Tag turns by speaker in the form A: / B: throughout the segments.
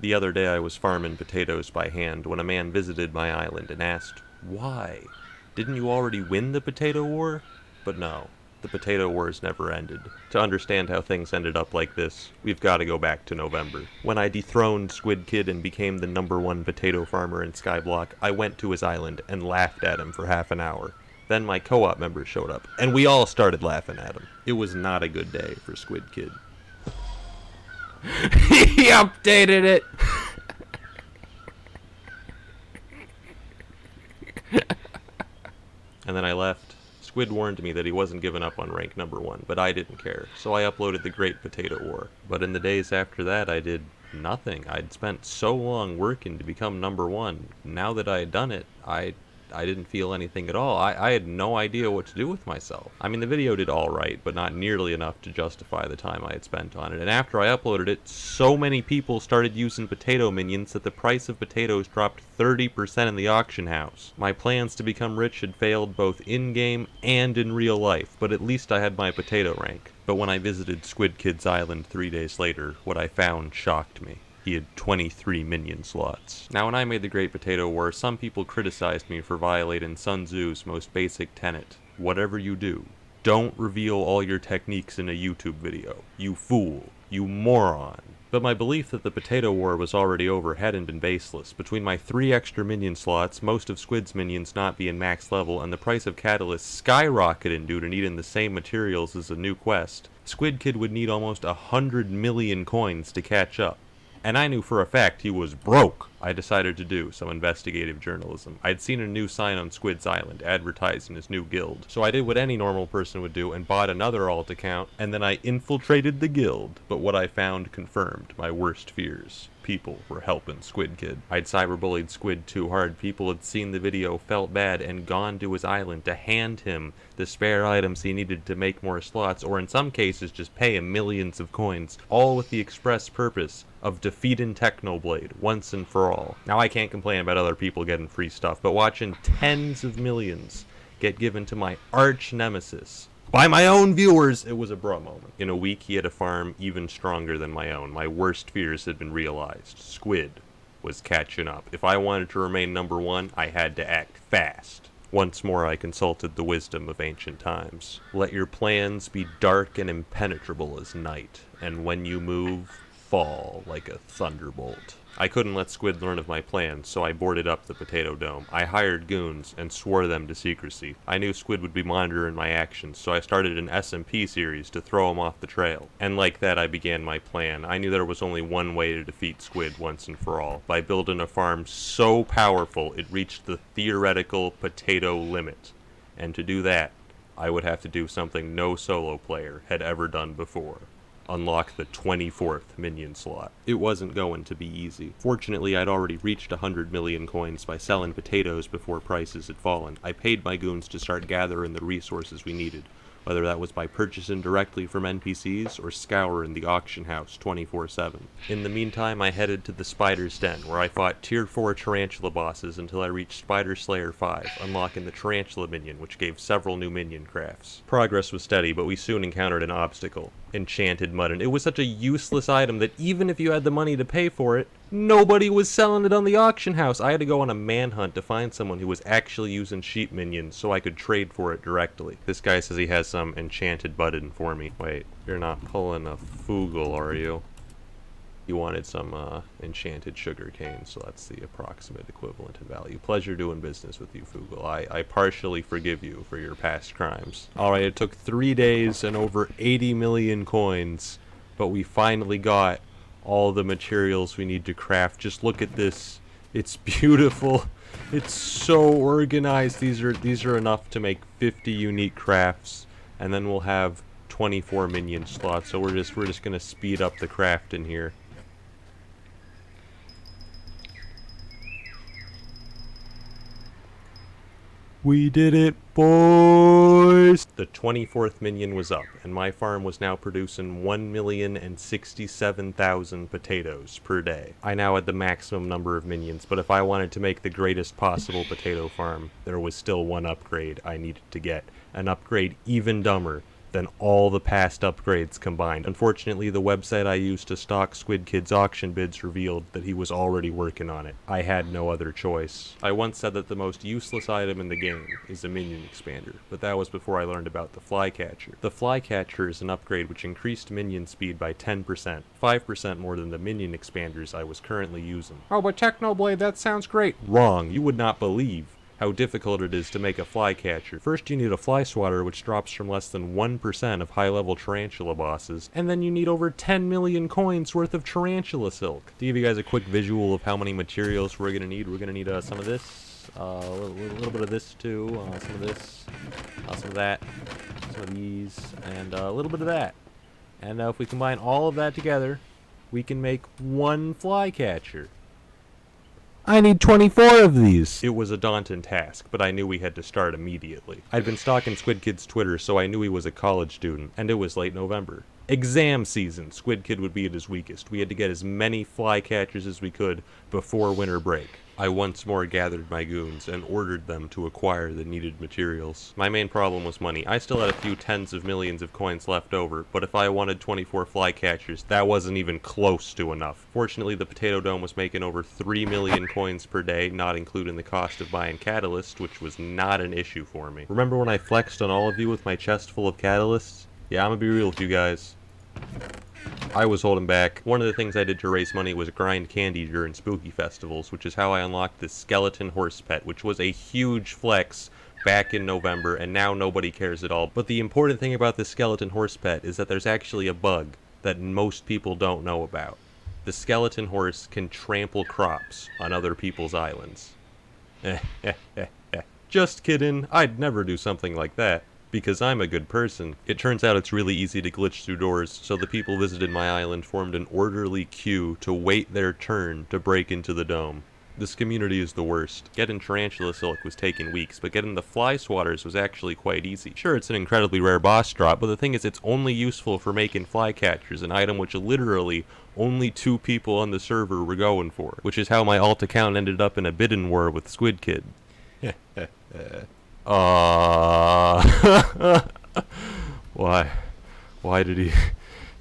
A: The other day I was farming potatoes by hand when a man visited my island and asked, "Why? Didn't you already win the potato war?" But no, the potato wars never ended. To understand how things ended up like this, we've got to go back to November. When I dethroned Squid Kid and became the #1 potato farmer in Skyblock, I went to his island and laughed at him for half an hour. Then my co-op members showed up, and we all started laughing at him. It was not a good day for Squid Kid.
B: He updated it.
A: And then I left. Squid warned me that he wasn't giving up on rank #1, but I didn't care, so I uploaded the Great Potato War. But in the days after that, I did nothing. I'd spent so long working to become #1. Now that I had done it, I didn't feel anything at all. I had no idea what to do with myself. I mean, the video did alright, but not nearly enough to justify the time I had spent on it. And after I uploaded it, so many people started using potato minions that the price of potatoes dropped 30% in the auction house. My plans to become rich had failed both in-game and in real life, but at least I had my potato rank. But when I visited Squid Kid's island 3 days later, what I found shocked me. He had 23 minion slots. Now, when I made the Great Potato War, some people criticized me for violating Sun Tzu's most basic tenet. Whatever you do, don't reveal all your techniques in a YouTube video. You fool. You moron. But my belief that the Potato War was already over hadn't been baseless. Between my 3 extra minion slots, most of Squid's minions not being max level, and the price of catalysts skyrocketing due to needing the same materials as a new quest, Squid Kid would need almost 100 million coins to catch up. And I knew for a fact he was broke. I decided to do some investigative journalism. I'd seen a new sign on Squid's Island advertising his new guild. So I did what any normal person would do and bought another alt account, and then I infiltrated the guild. But what I found confirmed my worst fears. People were helping Squid Kid. I'd cyberbullied Squid too hard. People had seen the video, felt bad, and gone to his island to hand him the spare items he needed to make more slots, or in some cases just pay him millions of coins, all with the express purpose of defeating Technoblade once and for all. Now, I can't complain about other people getting free stuff, but watching tens of millions get given to my arch nemesis by my own viewers, it was a bro moment. In a week, he had a farm even stronger than my own. My worst fears had been realized. Squid was catching up. If I wanted to remain #1, I had to act fast. Once more I consulted the wisdom of ancient times. Let your plans be dark and impenetrable as night, and when you move, fall like a thunderbolt. I couldn't let Squid learn of my plans, so I boarded up the Potato Dome. I hired goons and swore them to secrecy. I knew Squid would be monitoring my actions, so I started an SMP series to throw him off the trail. And like that, I began my plan. I knew there was only one way to defeat Squid once and for all, by building a farm so powerful it reached the theoretical potato limit. And to do that, I would have to do something no solo player had ever done before. Unlock the 24th minion slot. It wasn't going to be easy. Fortunately, I'd already reached 100 million coins by selling potatoes before prices had fallen. I paid my goons to start gathering the resources we needed, whether that was by purchasing directly from NPCs or scouring the auction house 24/7. In the meantime, I headed to the Spider's Den, where I fought Tier 4 Tarantula bosses until I reached Spider Slayer 5, unlocking the Tarantula minion, which gave several new minion crafts. Progress was steady, but we soon encountered an obstacle. Enchanted Mutton. It was such a useless item that even if you had the money to pay for it, nobody was selling it on the auction house. I had to go on a manhunt to find someone who was actually using sheep minions so I could trade for it directly. This guy says he has some enchanted button for me. Wait, you're not pulling a Foogle, are you? You wanted some enchanted sugar cane, so that's the approximate equivalent in value. Pleasure doing business with you, Foogle. I partially forgive you for your past crimes. Alright, it took 3 days and over 80 million coins, but we finally got all the materials we need to craft. Just look at this. It's beautiful. It's so organized. These are enough to make 50 unique crafts, and then we'll have 24 minion slots. So we're just gonna speed up the craft in here. We did it, boys! The 24th minion was up, and my farm was now producing 1,067,000 potatoes per day. I now had the maximum number of minions, but if I wanted to make the greatest possible potato farm, there was still one upgrade I needed to get. An upgrade even dumber than all the past upgrades combined. Unfortunately, the website I used to stock Squid Kid's auction bids revealed that he was already working on it. I had no other choice. I once said that the most useless item in the game is a minion expander, but that was before I learned about the flycatcher. The flycatcher is an upgrade which increased minion speed by 10%, 5% more than the minion expanders I was currently using.
B: Oh, but Technoblade, that sounds great.
A: Wrong, you would not believe how difficult it is to make a flycatcher. First you need a fly swatter, which drops from less than 1% of high-level tarantula bosses, and then you need over 10 million coins worth of tarantula silk. To give you guys a quick visual of how many materials we're gonna need some of this, a little bit of this too, some of this, some of that, some of these, and a little bit of that. And if we combine all of that together, we can make one flycatcher. I need 24 of these! It was a daunting task, but I knew we had to start immediately. I'd been stalking Squid Kid's Twitter, so I knew he was a college student, and it was late November. Exam season, Squid Kid would be at his weakest. We had to get as many flycatchers as we could before winter break. I once more gathered my goons and ordered them to acquire the needed materials. My main problem was money. I still had a few tens of millions of coins left over, but if I wanted 24 flycatchers, that wasn't even close to enough. Fortunately, the Potato Dome was making over 3 million coins per day, not including the cost of buying catalyst, which was not an issue for me. Remember when I flexed on all of you with my chest full of catalysts? Yeah, I'm gonna be real with you guys. I was holding back. One of the things I did to raise money was grind candy during spooky festivals, which is how I unlocked this skeleton horse pet, which was a huge flex back in November, and now nobody cares at all. But the important thing about this skeleton horse pet is that there's actually a bug that most people don't know about. The skeleton horse can trample crops on other people's islands. Just kidding, I'd never do something like that. Because I'm a good person. It turns out it's really easy to glitch through doors, so the people visited my island formed an orderly queue to wait their turn to break into the dome. This community is the worst. Getting tarantula silk was taking weeks, but getting the fly swatters was actually quite easy. Sure, it's an incredibly rare boss drop, but the thing is it's only useful for making flycatchers, an item which literally only 2 people on the server were going for, which is how my alt account ended up in a bidding war with Squid Kid. Why did he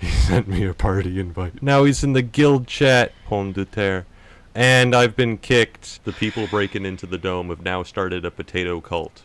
A: sent me a party invite? Now he's in the guild chat, pomme de terre. And I've been kicked. The people breaking into the dome have now started a potato cult.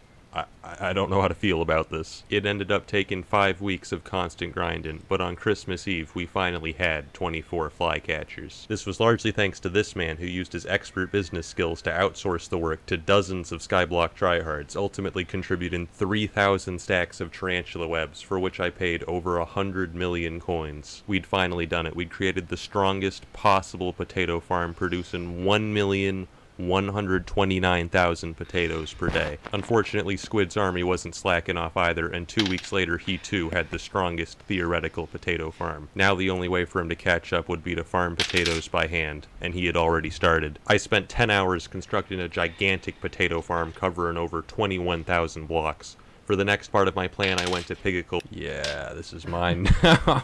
A: I don't know how to feel about this. It ended up taking 5 weeks of constant grinding, but on Christmas Eve we finally had 24 flycatchers. This was largely thanks to this man who used his expert business skills to outsource the work to dozens of Skyblock tryhards, ultimately contributing 3,000 stacks of tarantula webs, for which I paid over 100 million coins. We'd finally done it. We'd created the strongest possible potato farm, producing 1,129,000 potatoes per day. Unfortunately, Squid's army wasn't slacking off either, and 2 weeks later he too had the strongest theoretical potato farm. Now the only way for him to catch up would be to farm potatoes by hand, and he had already started. I spent 10 hours constructing a gigantic potato farm covering over 21,000 blocks. For the next part of my plan, I went to Pigacle. Yeah, this is mine now.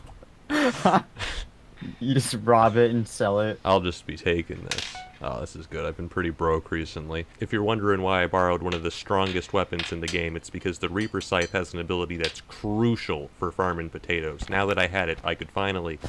C: You just rob it and sell it.
A: I'll just be taking this. Oh, this is good. I've been pretty broke recently. If you're wondering why I borrowed one of the strongest weapons in the game, it's because the Reaper Scythe has an ability that's crucial for farming potatoes. Now that I had it, I could finally...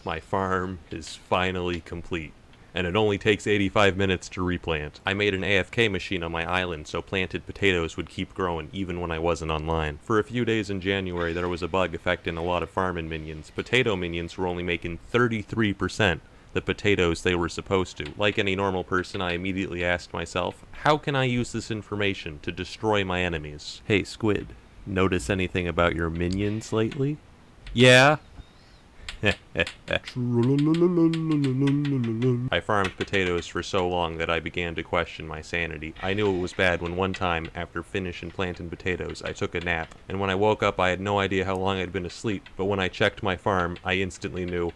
A: My farm is finally complete, and it only takes 85 minutes to replant. I made an AFK machine on my island so planted potatoes would keep growing even when I wasn't online. For a few days in January, there was a bug affecting a lot of farming minions. Potato minions were only making 33% the potatoes they were supposed to. Like any normal person, I immediately asked myself, how can I use this information to destroy my enemies? Hey, Squid, notice anything about your minions lately? Yeah? I farmed potatoes for so long that I began to question my sanity. I knew it was bad when one time, after finishing planting potatoes, I took a nap, and when I woke up I had no idea how long I'd been asleep, but when I checked my farm, I instantly knew,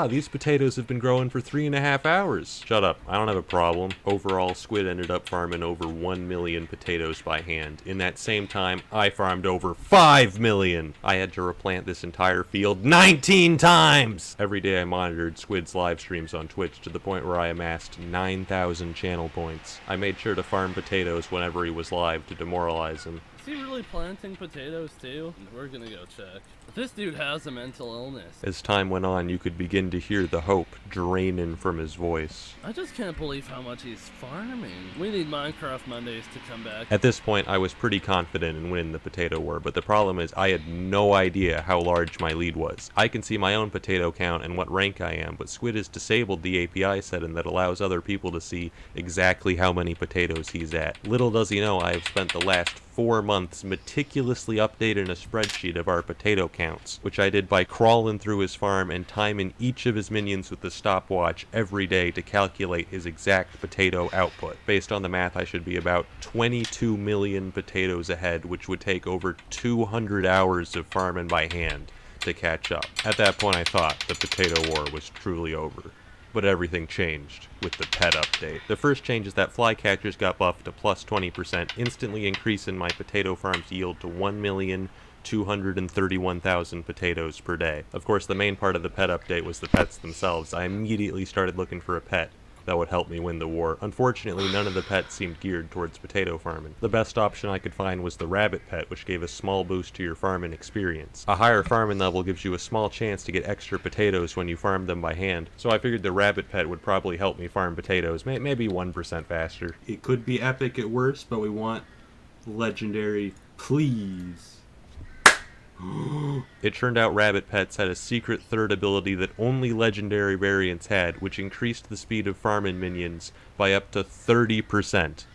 A: these potatoes have been growing for 3.5 hours. Shut up, I don't have a problem. Overall, Squid ended up farming over 1 million potatoes by hand. In that same time, I farmed over 5 million! I had to replant this entire field 19 times! Every day I monitored Squid's live streams on Twitch to the point where I amassed 9,000 channel points. I made sure to farm potatoes whenever he was live to demoralize him.
D: Is he really planting potatoes too? We're gonna go check. This dude has a mental illness.
A: As time went on, you could begin to hear the hope draining from his voice.
D: I just can't believe how much he's farming. We need Minecraft Mondays to come back.
A: At this point, I was pretty confident in winning the potato war, but the problem is I had no idea how large my lead was. I can see my own potato count and what rank I am, but Squid has disabled the API setting that allows other people to see exactly how many potatoes he's at. Little does he know I have spent the last 4 months meticulously updating a spreadsheet of our potato counts, which I did by crawling through his farm and timing each of his minions with the stopwatch every day to calculate his exact potato output. Based on the math, I should be about 22 million potatoes ahead, which would take over 200 hours of farming by hand to catch up. At that point, I thought the potato war was truly over. But everything changed with the pet update. The first change is that flycatchers got buffed to plus 20%, instantly increasing my potato farm's yield to 1,231,000 potatoes per day. Of course, the main part of the pet update was the pets themselves. I immediately started looking for a pet that would help me win the war. Unfortunately, none of the pets seemed geared towards potato farming. The best option I could find was the rabbit pet, which gave a small boost to your farming experience. A higher farming level gives you a small chance to get extra potatoes when you farm them by hand, so I figured the rabbit pet would probably help me farm potatoes, maybe 1% faster.
E: It could be epic at worst, but we want legendary, please.
A: It turned out rabbit pets had a secret third ability that only legendary variants had, which increased the speed of farming minions by up to 30%.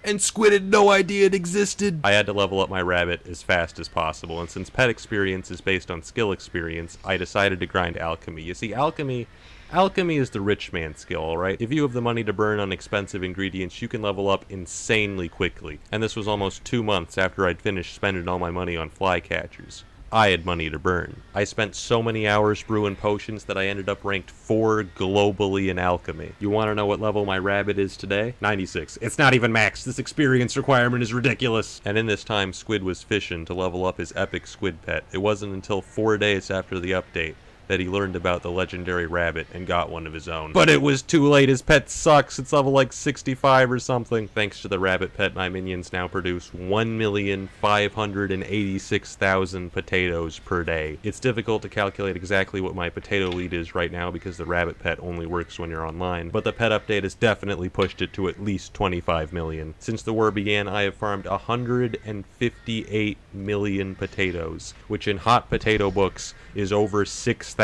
E: And Squid had no idea it existed.
A: I had to level up my rabbit as fast as possible, and since pet experience is based on skill experience, I decided to grind alchemy. You see, alchemy is the rich man skill, alright? If you have the money to burn on expensive ingredients, you can level up insanely quickly. And this was almost 2 months after I'd finished spending all my money on flycatchers. I had money to burn. I spent so many hours brewing potions that I ended up ranked 4 globally in alchemy. You want to know what level my rabbit is today? 96. It's not even max. This experience requirement is ridiculous. And in this time, Squid was fishing to level up his epic squid pet. It wasn't until 4 days after the update that he learned about the legendary rabbit and got one of his own. But it was too late. His pet sucks. It's level like 65 or something. Thanks to the rabbit pet, my minions now produce 1,586,000 potatoes per day. It's difficult to calculate exactly what my potato lead is right now because the rabbit pet only works when you're online, but the pet update has definitely pushed it to at least 25 million. Since the war began, I have farmed 158 million potatoes, which in hot potato books is over 6,000.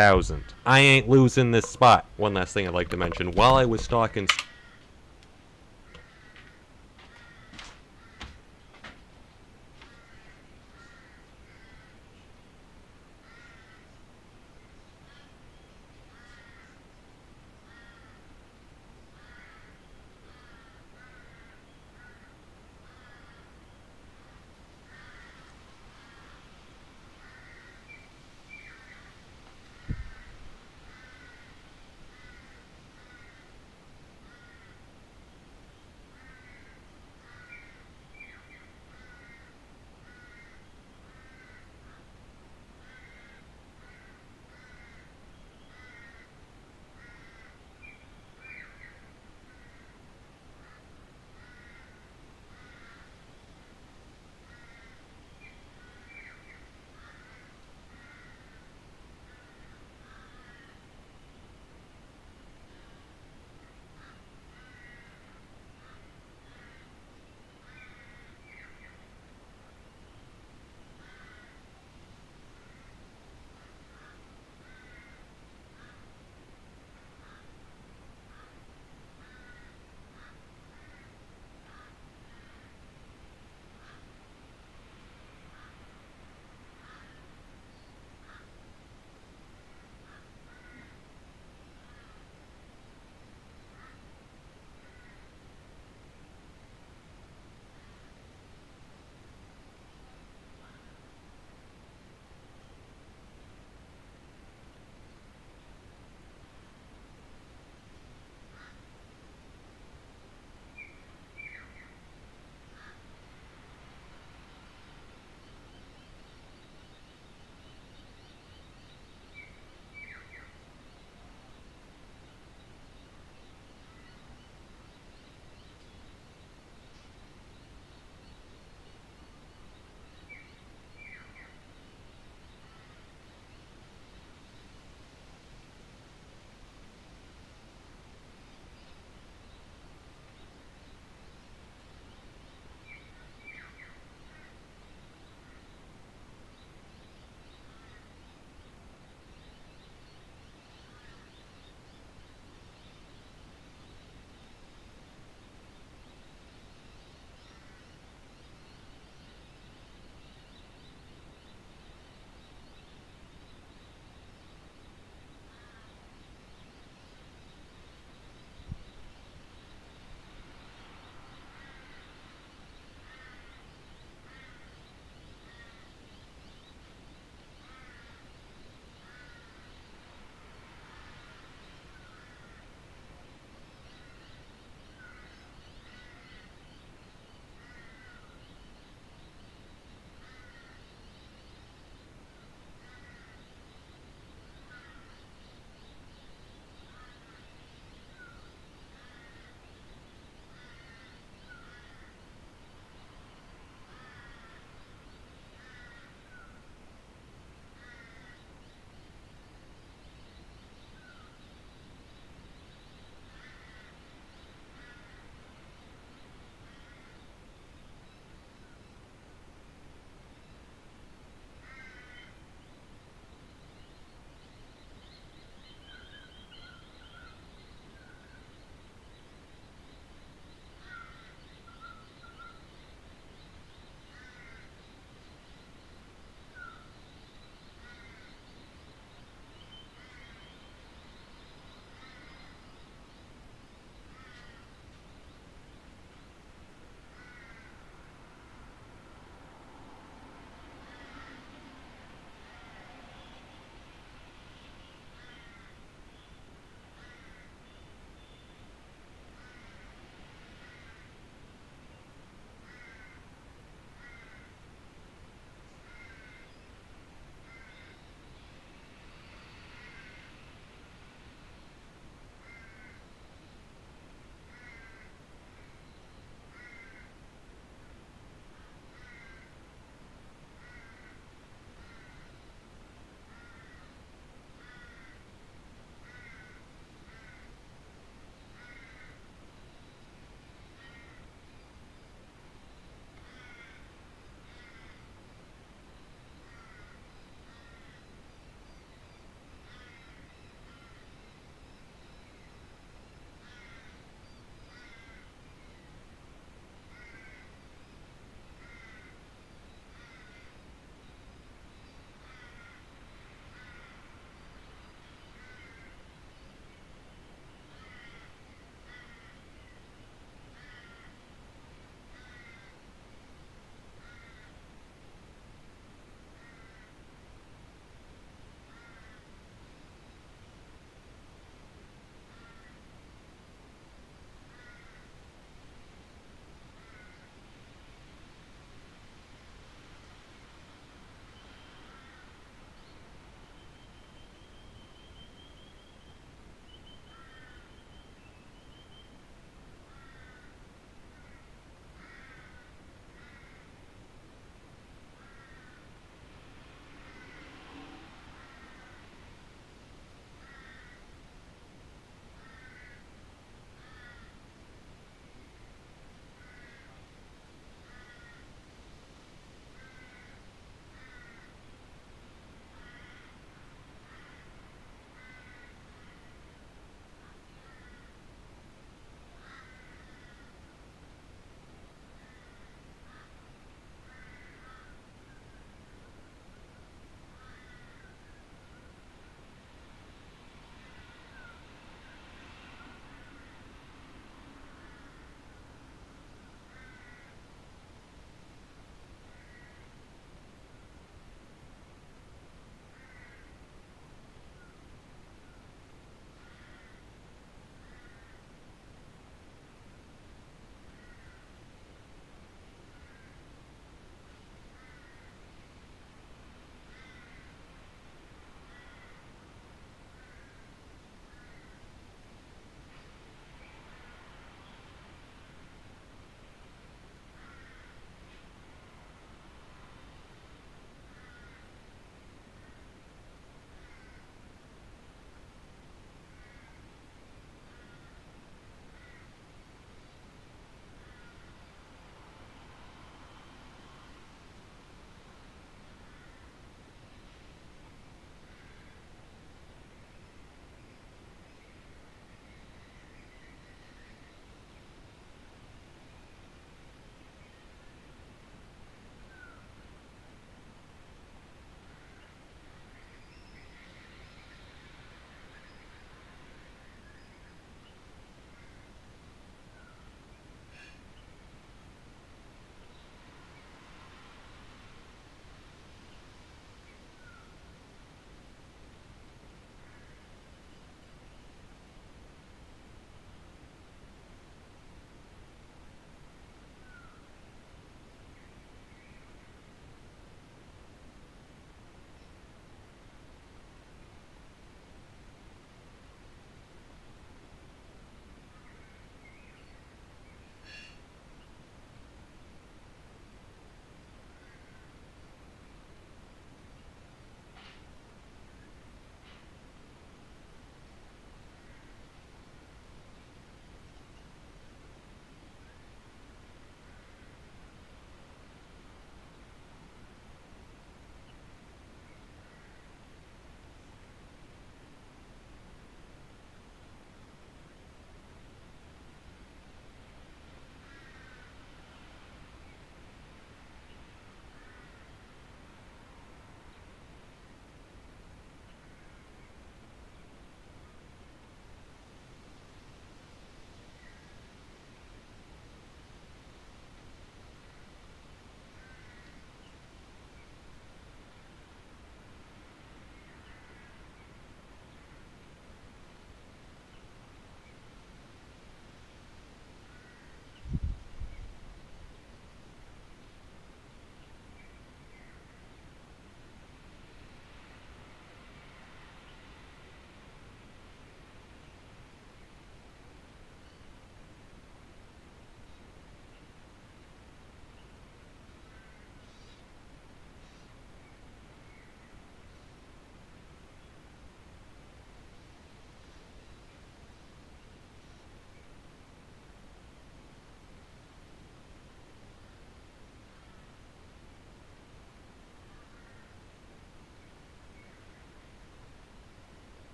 A: I ain't losing this spot. One last thing I'd like to mention. While I was stalking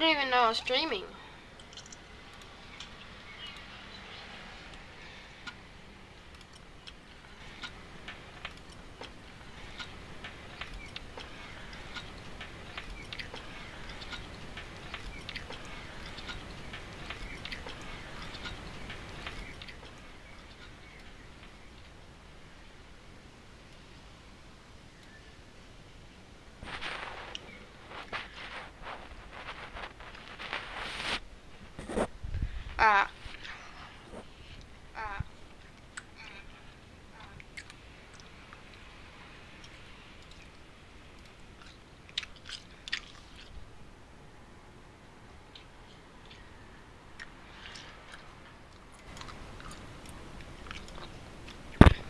F: didn't even know I was streaming. Ah. Ah.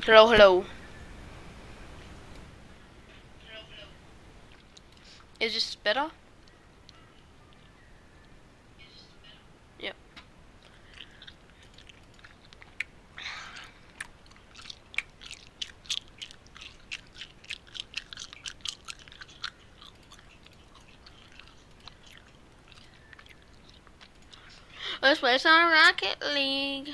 F: Hello, hello. Is this better? Yep. Let's play some Rocket League.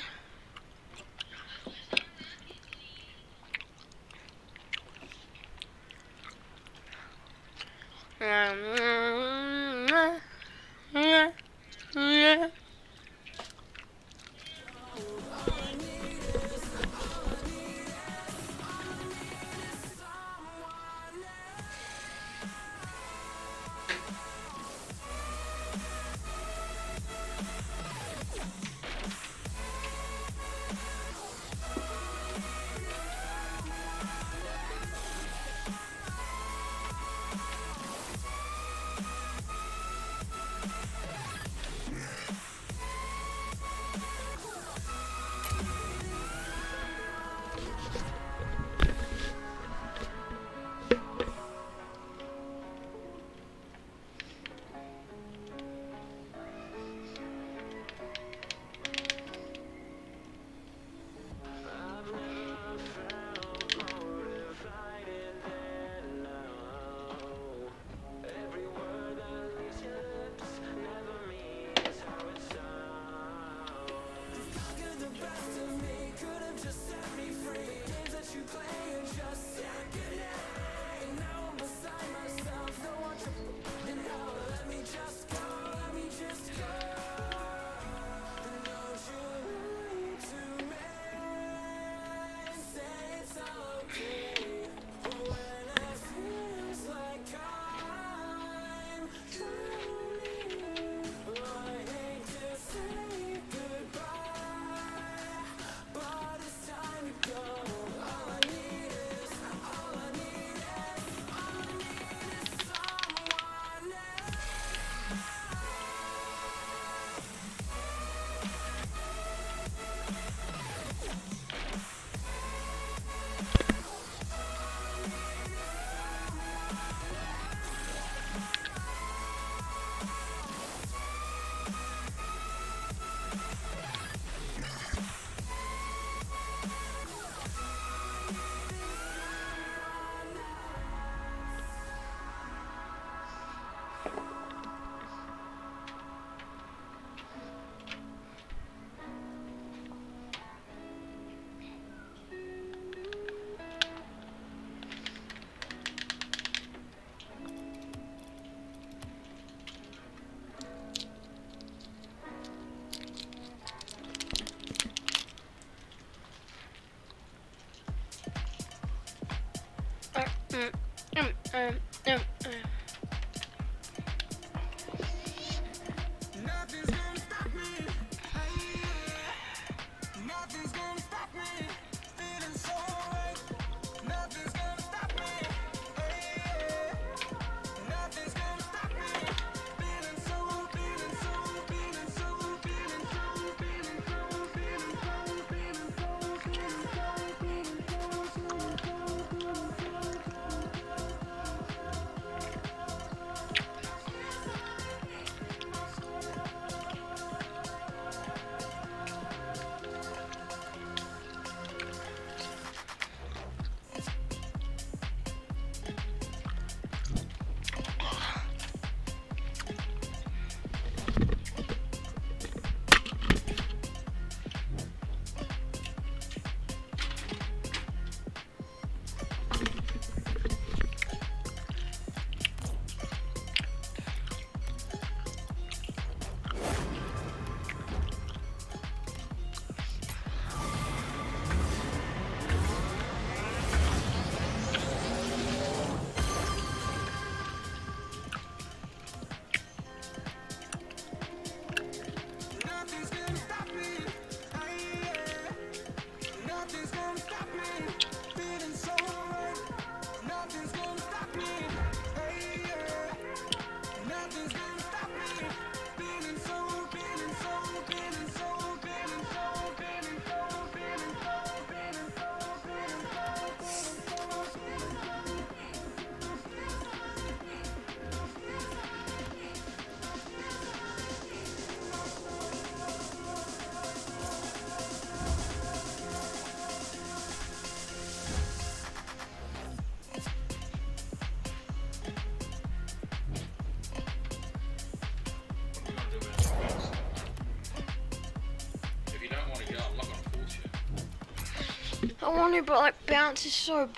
F: I wonder, but like bounce is so boring.